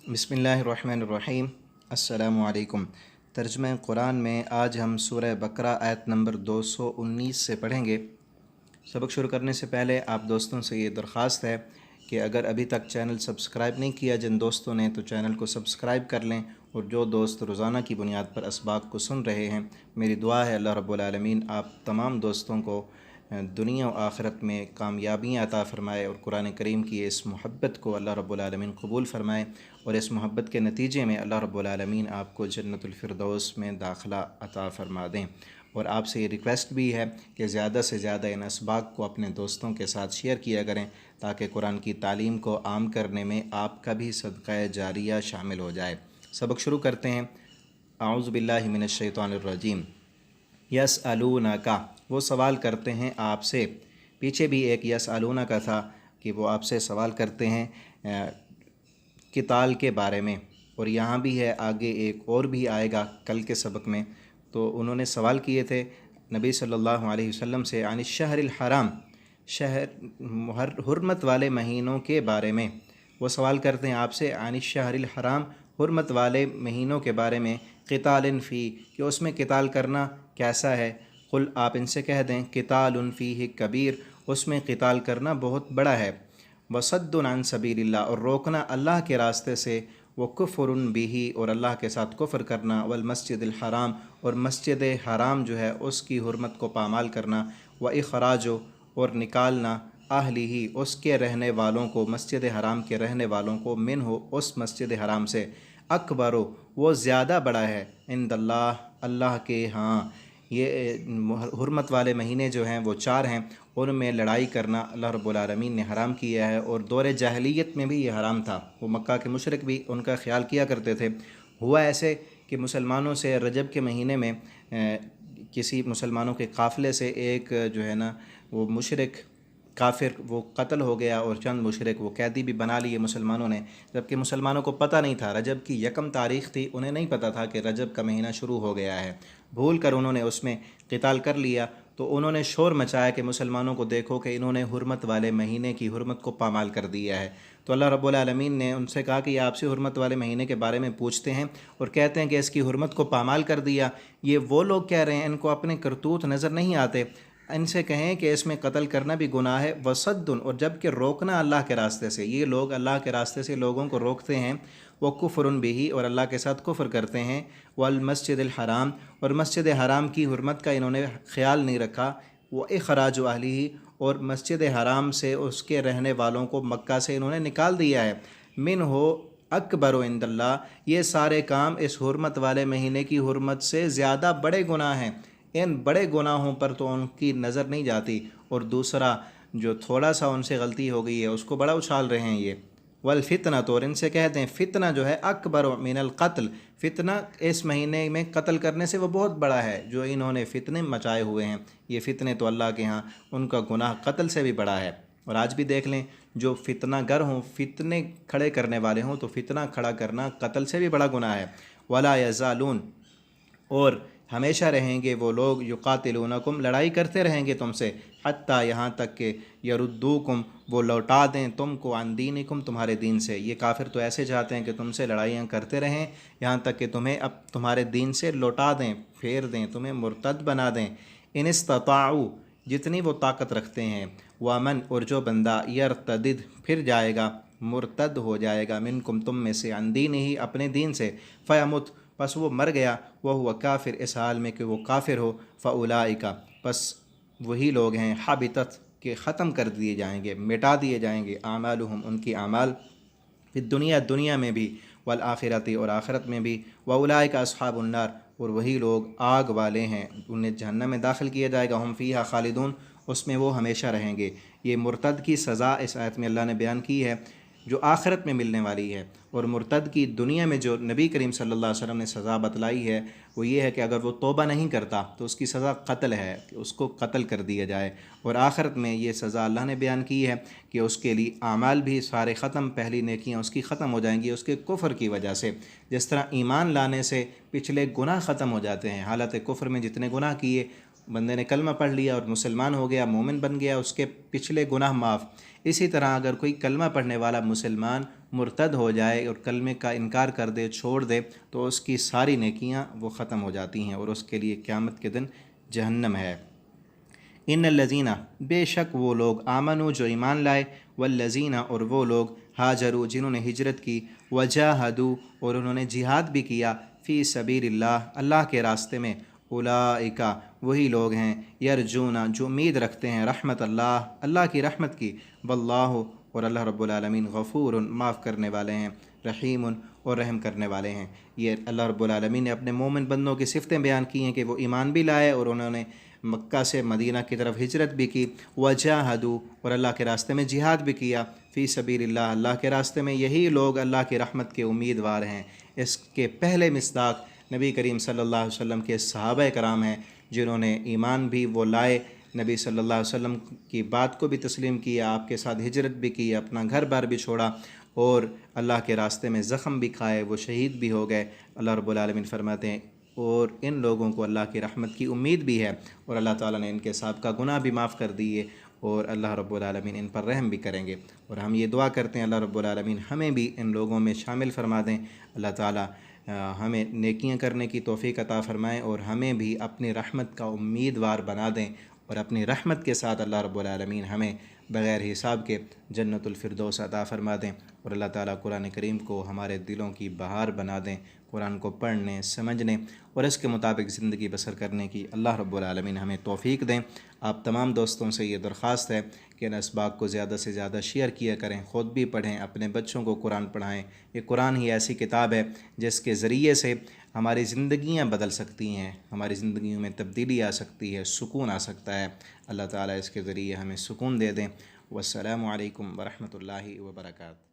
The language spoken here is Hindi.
बिस्मिल्लाहिर्रहमानिर्रहीम। अस्सलामु अलैकुम। तर्जुमा कुरान में आज हम सूरह बकरा आयत नंबर 219 से पढ़ेंगे। सबक शुरू करने से पहले आप दोस्तों से ये दरख्वास्त है कि अगर अभी तक चैनल सब्सक्राइब नहीं किया जिन दोस्तों ने, तो चैनल को सब्सक्राइब कर लें। और जो दोस्त रोज़ाना की बुनियाद पर असबाक को सुन रहे हैं, मेरी दुआ है अल्लाह रब्बुल आलमीन आप तमाम दोस्तों को दुनिया और आखिरत में कामयाबियाँ अता फ़रमाए और कुरान करीम की इस मोहब्बत को अल्लाह रब्बुल आलमीन कबूल फ़रमाए और इस मोहब्बत के नतीजे में अल्लाह रब्बुल आलमीन आपको जन्नतुल फ़िरदौस में दाखिला अता फ़रमा दें। और आपसे ये रिक्वेस्ट भी है कि ज़्यादा से ज़्यादा इन असबाक को अपने दोस्तों के साथ शेयर किया करें, ताकि कुरान की तालीम को आम करने में आपका भी सदक़ा जारिया शामिल हो जाए। सबक शुरू करते हैं। आऊज़ु बिल्लाहि मिनश शैतानिर रजीम। यसअलूनका, वो सवाल करते हैं आपसे। पीछे भी एक यसअलूना का था कि वो आपसे सवाल करते हैं किताल के बारे में, और यहाँ भी है, आगे एक और भी आएगा कल के सबक में। तो उन्होंने सवाल किए थे नबी सल्लल्लाहु अलैहि वसल्लम से अनिश शहरिल हराम, शहर हुर्मत वाले महीनों के बारे में। वो सवाल करते हैं आपसे अनिश शहरिल हराम, हुर्मत वाले महीनों के बारे में। क़ितालिन फ़ी, कि उसमें क़िताल करना कैसा है। कुल, आप इनसे कह दें क़ितालुन फ़ीहि कबीर, उसमें क़िताल करना बहुत बड़ा है। वसद्दुन अन सबीलिल्लाह, और रोकना अल्लाह के रास्ते से। व कुफ़्रुन बिही, और अल्लाह के साथ कुफ़्र करना। वल मस्जिदिल हराम, और मस्जिद हराम जो है उसकी हुर्मत को पामाल करना। व इख़राजो, और निकालना। अहलिही, उसके रहने वालों को, मस्जिद हराम के रहने वालों को। मिन हो, उस मस्जिद हराम से। अकबरो, वो ज़्यादा बड़ा है। इंदल्लाह, अल्लाह के हाँ। ये हुर्मत वाले महीने जो हैं वो 4 हैं, उनमें लड़ाई करना अल्लाह रब्बुल आलमीन ने हराम किया है। और दौर जाहिलियत में भी ये हराम था। वो मक्का के मुशरिक भी उनका ख्याल किया करते थे। हुआ ऐसे कि मुसलमानों से रजब के महीने में किसी मुसलमानों के काफ़िले से एक जो है ना वो मुशरिक काफिर वो कत्ल हो गया, और चंद मुशरिक वो कैदी भी बना लिए मुसलमानों ने। जबकि मुसलमानों को पता नहीं था, रजब की 1 तारीख़ थी, उन्हें नहीं पता था कि रजब का महीना शुरू हो गया है। भूल कर उन्होंने उसमें क़िताल कर लिया। तो उन्होंने शोर मचाया कि मुसलमानों को देखो कि इन्होंने हुर्मत वाले महीने की हुर्मत को पामाल कर दिया है। तो अल्लाह रब्बुल आलमीन ने उनसे कहा कि आपसे हुर्मत वाले महीने के बारे में पूछते हैं और कहते हैं कि इसकी हुर्मत को पामाल कर दिया। ये वो लोग कह रहे हैं, इनको अपने करतूत नज़र नहीं आते। इनसे कहें कि इसमें कत्ल करना भी गुनाह है। वसद्दुन, और जबकि रोकना अल्लाह के रास्ते से। ये लोग अल्लाह के रास्ते से लोगों को रोकते हैं। वो कुफ़्रुन बिही, और अल्लाह के साथ कुफ़्र करते हैं। वल मस्जिदिल हराम, और मस्जिद हराम की हुर्मत का इन्होंने ख़्याल नहीं रखा। वो इख़राज अहलिही, और मस्जिद हराम से उसके रहने वालों को मक्का से इन्होंने निकाल दिया है। मिन हो अकबर इंदल्लाह, ये सारे काम इस हुर्मत वाले महीने की हुर्मत से ज़्यादा बड़े गुनाह हैं। इन बड़े गुनाहों पर तो उनकी नज़र नहीं जाती। और दूसरा, जो थोड़ा सा उनसे गलती हो गई है उसको बड़ा उछाल रहे हैं ये। वल फितना, तो और इनसे कहते हैं फ़ितना जो है अकबर मिनल कत्ल, फ़ितना इस महीने में कत्ल करने से वो बहुत बड़ा है। जो इन्होंने फ़ितने मचाए हुए हैं, ये फ़ितने तो अल्लाह के यहाँ उनका गुनाह कत्ल से भी बड़ा है। और आज भी देख लें, जो फितना गर हों, फितने खड़े करने वाले हों, तो फितना खड़ा करना कत्ल से भी बड़ा गुनाह है। वला यज़ालून, और हमेशा रहेंगे वो लोग, युकातिलूनकुम, लड़ाई करते रहेंगे तुमसे। हत्ता, यहाँ तक कि यरुद्दूकुम, वो लौटा दें तुमको, अन दीनिकुम, तुम्हारे दीन से। ये काफिर तो ऐसे चाहते हैं कि तुमसे लड़ाइयाँ करते रहें, यहाँ तक कि तुम्हें अब तुम्हारे दीन से लौटा दें, फेर दें, तुम्हें मुर्तद बना दें। इन इस्तताऊ, जितनी वो ताकत रखते हैं। वामन, और जो बंदा यरतदिद, फिर जाएगा, मुर्तद हो जाएगा, मिनकुम, तुम में से, अन दीन ही, अपने दीन से। फ़यमुत, बस वो मर गया, वह हुआ काफिर, इस हाल में कि वो काफिर हो। फ़उलाइका, बस वही लोग हैं, हाबितत, के ख़त्म कर दिए जाएंगे, मिटा दिए जाएंगे। आमालुहुम, उनकी आमाल, फिर दुनिया में भी, वल आखिरती, और आखिरत में भी। वउलाइका अस्हाबुन्नार, और वही लोग आग वाले हैं, उन्हें जहन्नम में दाखिल किया जाएगा। हम फ़ीहा खालिदून, उसमें वो हमेशा रहेंगे। ये मुर्तद की सज़ा इस आयत में अल्लाह ने बयान की है, जो आखिरत में मिलने वाली है। और मुर्तद की दुनिया में जो नबी करीम सल्लल्लाहु अलैहि वसल्लम ने सज़ा बतलाई है, वो ये है कि अगर वो तौबा नहीं करता तो उसकी सज़ा कत्ल है, कि उसको कत्ल कर दिया जाए। और आखिरत में ये सज़ा अल्लाह ने बयान की है कि उसके लिए आमाल भी सारे ख़त्म, पहली नेकियां उसकी ख़त्म हो जाएंगी उसके कुफ़्र की वजह से। जिस तरह ईमान लाने से पिछले गुनाह ख़त्म हो जाते हैं, हालत कुफ़्र में जितने गुनाह किए बंदे ने कलमा पढ़ लिया और मुसलमान हो गया, मोमिन बन गया, उसके पिछले गुनाह माफ़। इसी तरह अगर कोई कलमा पढ़ने वाला मुसलमान मुर्तद हो जाए और कलमे का इनकार कर दे, छोड़ दे, तो उसकी सारी नेकियां वो ख़त्म हो जाती हैं और उसके लिए क़यामत के दिन जहन्नम है। इन लज़ीना बेशक वो लोग आमनु जो ईमान लाए, वल्लज़ीना और वो लोग हाजरू जिन्होंने हिजरत की, वजाहदू और उन्होंने जिहाद भी किया, फ़ी सबीलिल्लाह अल्लाह के रास्ते में, उलाइका वही लोग हैं, यरजूना जो उम्मीद रखते हैं रहमत अल्लाह की रहमत की, वल्लाहु और अल्लाह रब्बुल आलमीन गफ़ूरुन माफ़ करने वाले हैं, रहीमुन और रहम करने वाले हैं। ये अल्लाह रब्बुल आलमीन ने अपने मोमिन बंदों की सिफ़तें बयान की हैं कि वो ईमान भी लाए और उन्होंने मक्का से मदीना की तरफ हिजरत भी की, वजाहदू और अल्लाह के रास्ते में जिहाद भी किया, फ़ी सबीलिल्लाह अल्लाह के रास्ते में, यही लोग अल्लाह की रहमत के उम्मीदवार हैं। इसके पहले मिस्दाक नबी करीम सल्लल्लाहु अलैहि वसल्लम के सहाबा कराम हैं जिन्होंने ईमान भी वो लाए, नबी सल्लल्लाहु अलैहि वसल्लम की बात को भी तस्लीम किया, आपके साथ हिजरत भी की, अपना घर बार भी छोड़ा और अल्लाह के रास्ते में ज़ख़म भी खाए, वो शहीद भी हो गए। अल्लाह रब्बुल आलमीन फरमाते हैं और इन लोगों को अल्लाह की रहमत की उम्मीद भी है और अल्लाह ताला ने इनके साबिक़ा गुनाह भी माफ़ कर दिए और अल्लाह रब्बुल आलमीन इन पर रहम भी करेंगे। और हम ये दुआ करते हैं अल्लाह रब्बुल आलमीन हमें भी इन लोगों में शामिल फरमा दें। अल्लाह ताला हमें नेकियां करने की तौफ़ीक़ अता फ़रमाएँ और हमें भी अपनी रहमत का उम्मीदवार बना दें और अपनी रहमत के साथ अल्लाह रब्बुल आलमीन हमें बग़ैर हिसाब के जन्नतुल फ़िरदौस अता फ़रमा दें। और अल्लाह ताला कुरान करीम को हमारे दिलों की बहार बना दें, कुरान को पढ़ने, समझने और इसके मुताबिक ज़िंदगी बसर करने की अल्लाह रब्बुल आलमीन हमें तौफ़ीक़ दें। आप तमाम दोस्तों से ये दरख्वास्त है कि इन असबाब को ज़्यादा से ज़्यादा शेयर किया करें, ख़ुद भी पढ़ें, अपने बच्चों को कुरान पढ़ाएँ। ये कुरान ही ऐसी किताब है जिसके ज़रिए से हमारी ज़िंदगियाँ बदल सकती हैं, हमारी ज़िंदगियों में तब्दीली आ सकती है, सुकून आ सकता है। अल्लाह ताला इसके ज़रिए हमें सुकून दे दें। वस्सलामु अलैकुम वरहमतुल्लाहि वबरकातुहू।